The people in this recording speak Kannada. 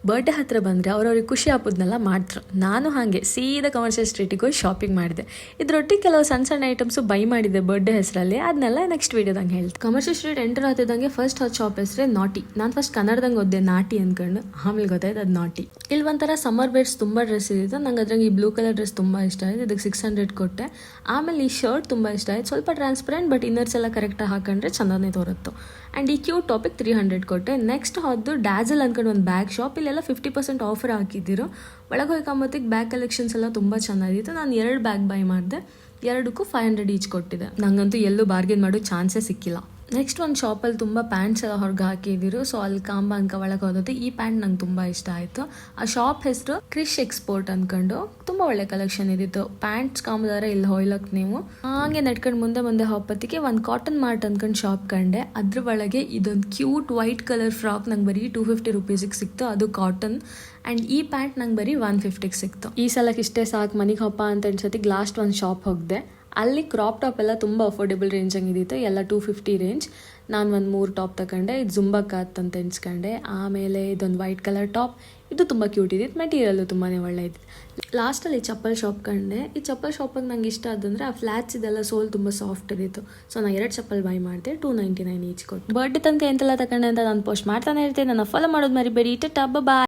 ಬರ್ಡೇ ಹತ್ರ ಬಂದರೆ ಅವ್ರವ್ರಿಗೆ ಖುಷಿ ಹಬ್ಬದನ್ನೆಲ್ಲ ಮಾಡ್ತಾರೆ. ನಾನು ಹಾಗೆ ಸೀದಾ ಕಮರ್ಷಿಯಲ್ ಸ್ಟ್ರೀಟಿಗೆ ಹೋಗಿ ಶಾಪಿಂಗ್ ಮಾಡಿದೆ. ಇದರೊಟ್ಟಿಗೆ ಕೆಲವು ಸಣ್ಣ ಸಣ್ಣ ಐಟಮ್ಸು ಬೈ ಮಾಡಿದ್ದೆ ಬರ್ಡೇ ಹೆಸರಲ್ಲಿ. ಅದನ್ನೆಲ್ಲ ನೆಕ್ಸ್ಟ್ ವೀಡಿಯೋದಂಗೆ ಹೇಳ್ತೀನಿ. ಕಮರ್ಷಿಯಲ್ ಸ್ಟ್ರೀಟ್ ಎಂಟರ್ ಆಗ್ತಿದ್ದಂಗೆ ಫಸ್ಟ್ ಹೊತ್ತು ಶಾಪ್ ಹೆಸರೇ ನಾಟಿ. ನಾನು ಫಸ್ಟ್ ಕನ್ನಡದಂಗೆ ಓದ್ದೆ ನಾಟಿ ಅಂದ್ಕೊಂಡು, ಆಮೇಲೆ ಗೊತ್ತಾಯ್ತು ಅದು ನಾಟಿ. ಇಲ್ಲಿ ಒಂಥರ ಸಮ್ಮರ್ ಬೇರ್ಸ್ ತುಂಬ ಡ್ರೆಸ್ ಇದ್ದಿತ್ತು. ನಂಗೆ ಅದ್ರಂಗೆ ಈ ಬ್ಲೂ ಕಲರ್ ಡ್ರೆಸ್ ತುಂಬ ಇಷ್ಟ ಆಯಿತು. ಇದಕ್ಕೆ 600 ಕೊಟ್ಟೆ. ಆಮೇಲೆ ಈ ಶರ್ಟ್ ತುಂಬ ಇಷ್ಟ ಆಯ್ತು. ಸ್ವಲ್ಪ ಟ್ರಾನ್ಸ್ಪರೆಂಟ್ ಬಟ್ ಇನ್ನರ್ಸ್ ಎಲ್ಲ ಕರೆಕ್ಟಾಗಿ ಹಾಕೊಂಡ್ರೆ ಚೆನ್ನಾಗಿ ತೋರುತ್ತು. ಆ್ಯಂಡ್ ಈ ಕ್ಯೂಟ್ ಟಾಪಿಕ್ 300 ಕೊಟ್ಟೆ. ನೆಕ್ಸ್ಟ್ ಹೊದ್ದು ಡ್ಯಾಜಲ್ ಅಂದ್ಕೊಂಡು ಒಂದು ಬ್ಯಾಗ್ ಶಾಪ್. ಇಲ್ಲೆಲ್ಲ 50% ಆಫರ್ ಹಾಕಿದ್ದಿರು. ಒಳಗೆ ಹೋಗ್ಕೊಂಬತ್ತಿಗೆ ಬ್ಯಾಗ್ ಕಲೆಕ್ಷನ್ಸ್ ಎಲ್ಲ ತುಂಬ ಚೆನ್ನಾಗಿತ್ತು. ನಾನು 2 ಬ್ಯಾಗ್ ಬೈ ಮಾಡಿದೆ. ಎರಡಕ್ಕೂ 500 ಈಚ್ ಕೊಟ್ಟಿದೆ. ನಂಗಂತೂ ಎಲ್ಲೂ ಬಾರ್ಗೇನ್ ಮಾಡೋ ಚಾನ್ಸೇ ಸಿಕ್ಕಿಲ್ಲ. ನೆಕ್ಸ್ಟ್ ಒಂದು ಶಾಪಲ್ಲಿ ತುಂಬ ಪ್ಯಾಂಟ್ಸ್ ಎಲ್ಲ ಹೊರಗೆ ಹಾಕಿದಿರು. ಸೊ ಅಲ್ಲಿ ಕಾಂಬ ಅಂಕ ಒಳಗೆ ಹೋದದ್ದು ಈ ಪ್ಯಾಂಟ್ ನಂಗೆ ತುಂಬ ಇಷ್ಟ ಆಯಿತು. ಆ ಶಾಪ್ ಹೆಸರು ಕ್ರಿಶ್ ಎಕ್ಸ್ಪೋರ್ಟ್ ಅಂದ್ಕೊಂಡು ತುಂಬ ಒಳ್ಳೆ ಕಲೆಕ್ಷನ್ ಇದ್ದಿತ್ತು. ಪ್ಯಾಂಟ್ಸ್ ಕಾಂಬದಾರ ಇಲ್ಲಿ ಹೊಯ್ಲಕ್ಕೆ ನೀವು ಹಾಗೆ ನಡ್ಕೊಂಡು ಮುಂದೆ ಹೋಗ್ಬತ್ತಿಗೆ ಒಂದು ಕಾಟನ್ ಮಾರ್ಟ್ ಅಂದ್ಕೊಂಡು ಶಾಪ್ ಕಂಡೆ. ಅದ್ರ ಒಳಗೆ ಇದೊಂದು ಕ್ಯೂಟ್ ವೈಟ್ ಕಲರ್ ಫ್ರಾಕ್ ನಂಗೆ ಬರೀ 250 ರುಪೀಸಿಗೆ ಸಿಕ್ತು. ಅದು ಕಾಟನ್. ಆ್ಯಂಡ್ ಈ ಪ್ಯಾಂಟ್ ನಂಗೆ ಬರೀ 150ಗೆ ಸಿಕ್ತು. ಈ ಸಲಕ್ಕೆ ಇಷ್ಟೇ ಸಾಕು ಮನೆಗೆ ಹಬ್ಬ ಅಂತ ಅನ್ಸತ್ತಿಗೆ ಲಾಸ್ಟ್ ಒಂದು ಶಾಪ್ ಹೋಗಿದೆ. ಅಲ್ಲಿ ಕ್ರಾಪ್ ಟಾಪ್ ಎಲ್ಲ ತುಂಬ ಅಫೋರ್ಡೆಬಲ್ ರೇಂಜಂಗೆ ಇದ್ದಿತ್ತು. ಎಲ್ಲ 250 ರೇಂಜ್. ನಾನು ಒಂದು 3 ಟಾಪ್ ತಗೊಂಡೆ. ಇದು ಜುಂಬಾ ಕಾತ್ ಅಂತ ಎನ್ಸ್ಕೊಂಡೆ. ಆಮೇಲೆ ಇದೊಂದು ವೈಟ್ ಕಲರ್ ಟಾಪ್. ಇದು ತುಂಬ ಕ್ಯೂಟ್ ಇದ್ದಿತ್ತು. ಮೆಟೀರಿಯಲ್ಲು ತುಂಬಾ ಒಳ್ಳೆ ಇದ್ದಿತ್ತು. ಲಾಸ್ಟಲ್ಲಿ ಚಪ್ಪಲ್ ಶಾಪ್ ಕಂಡೆ. ಈ ಚಪ್ಪಲ್ ಶಾಪಿಗೆ ನಂಗೆ ಇಷ್ಟ ಆದಂದರೆ ಆ ಫ್ಲ್ಯಾಟ್ಸ್ ಇದೆಲ್ಲ ಸೋಲ್ ತುಂಬ ಸಾಫ್ಟ್ ಇದ್ದಿತ್ತು. ಸೊ ನಾನು 2 ಚಪ್ಪಲ್ ಬೈ ಮಾಡಿದೆ. 299 ಈಚ್ ಕೊಟ್ಟು. ಬರ್ಡೇ ತನಕ ಎಂತೆಲ್ಲ ತಗೊಂಡೆ ಅಂತ ನಾನು ಪೋಸ್ಟ್ ಮಾಡ್ತಾನೆ ಇರ್ತೇನೆ. ನನ್ನ ಫಾಲೋ ಮಾಡೋದು ಮರಿಬೇಡಿ. ಟಾಟಾ ಬಾಯ್.